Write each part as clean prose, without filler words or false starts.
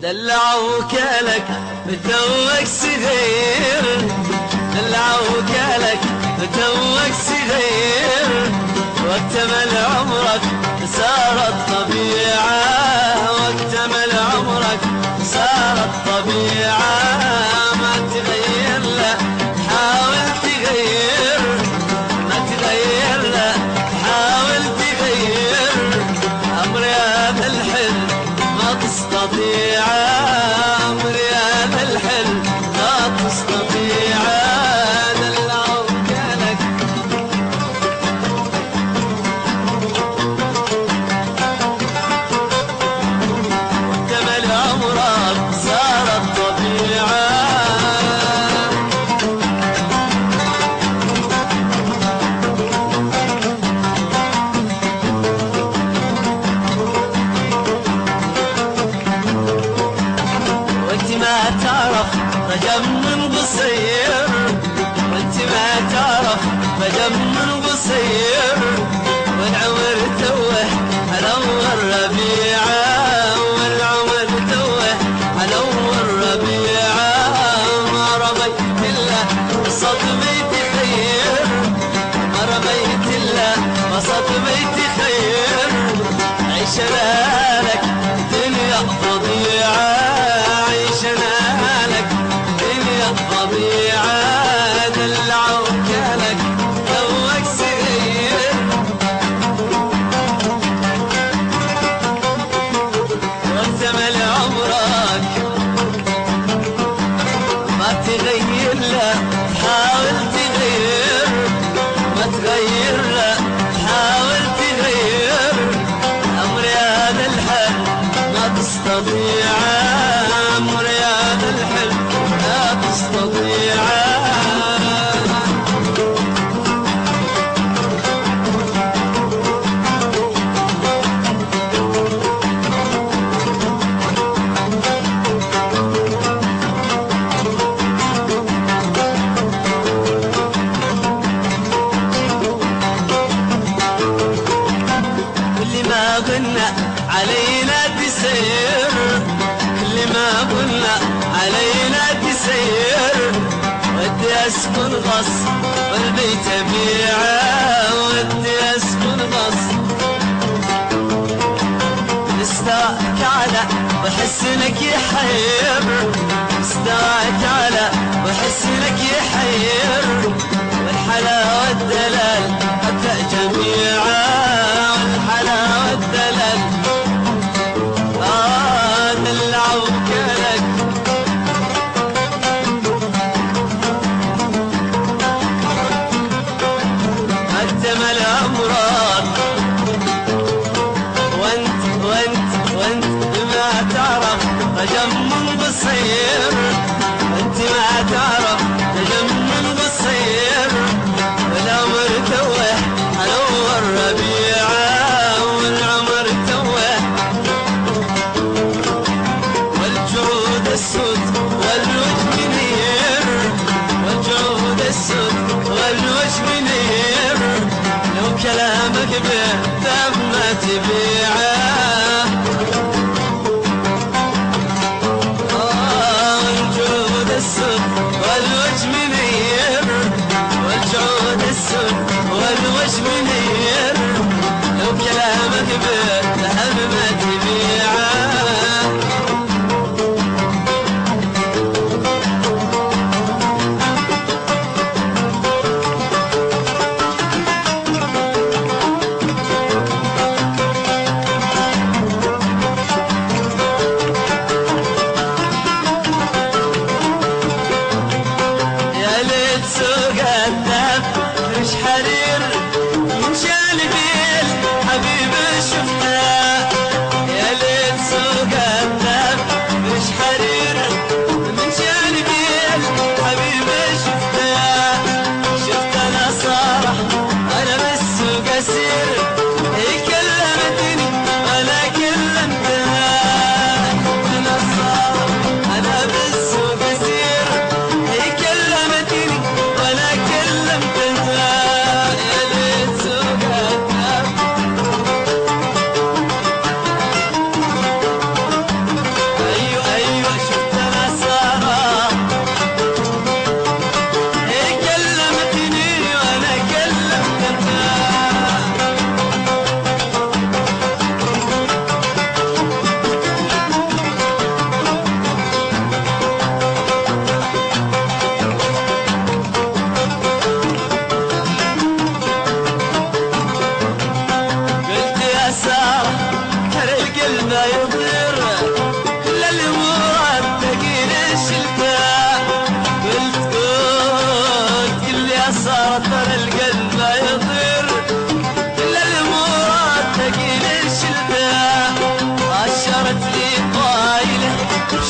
دلعوك لك بتوك صغير، دلعوك لك بتوك صغير، واكتمل عمرك صارت طبيعة، واكتمل عمرك صارت طبيعة. ما تغير لا حاول تغير، ما تغير لا حاول تغير، أمر يا ذا الحلم ما تستطيع، أمر يا ذا الحلم ما تستطيع. دلعوك لك واكتمل عمرك صارت طبيعة. وانت ما تعرف رجم من قصير، وانت ما تعرف رجم من قصير، والعمر توه على اول ربيعه، والعمر توه على اول ربيعه. ما رميت الا صدميت خير، ما رميت الا صدميت خير، عيشنا لك دنيا فضيعه، عيشنا لك دنيا فضيعه. دلعوك لك توك صغير، واكتمل عمرك ما تغير لا حاول تغير، ما تغير لا حاول تغير، أمر يا ذا الحل ما تستطيع، أمر يا ذا الحل ما تستطيع. كل ما قلنا علينا تسير، كل ما قلنا علينا تسير، ودي اسكن غصب والبيت ابيعه، ودي اسكن غصب. مستواك على وحسنك يحير، مستواك على وحسنك يحير، والحلاوة والدلال حتى جميعا، والحلاوة والدلال دلعوك لك اكتمل عمرك. وانت ما تعرف رجم من قصير، انت ما تعرف رجم من قصير، والعمر توه على اول ربيعه، والعمر توه، والجعود السود والوجه منير، والجعود السود والوجه منير، لو كلامك بذاب ما تبيعه. والجعود السود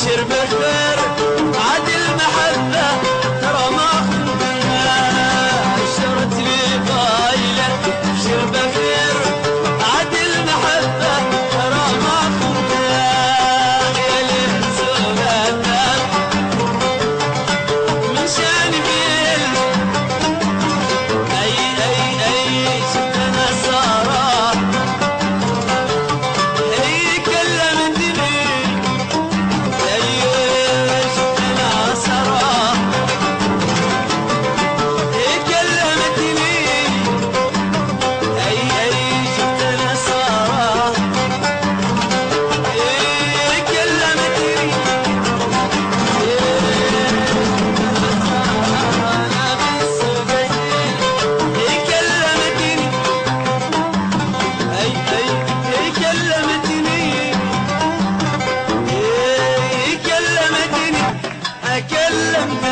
ابشر بالخير عاد المحبة ترى ما خنتها عشرت لي قايلة ابشر بالخير عاد المحبة ترى ما خنتها يا ليل سوقتها من شان بيل اي شفت انا سارة هي كلمتني كلمتني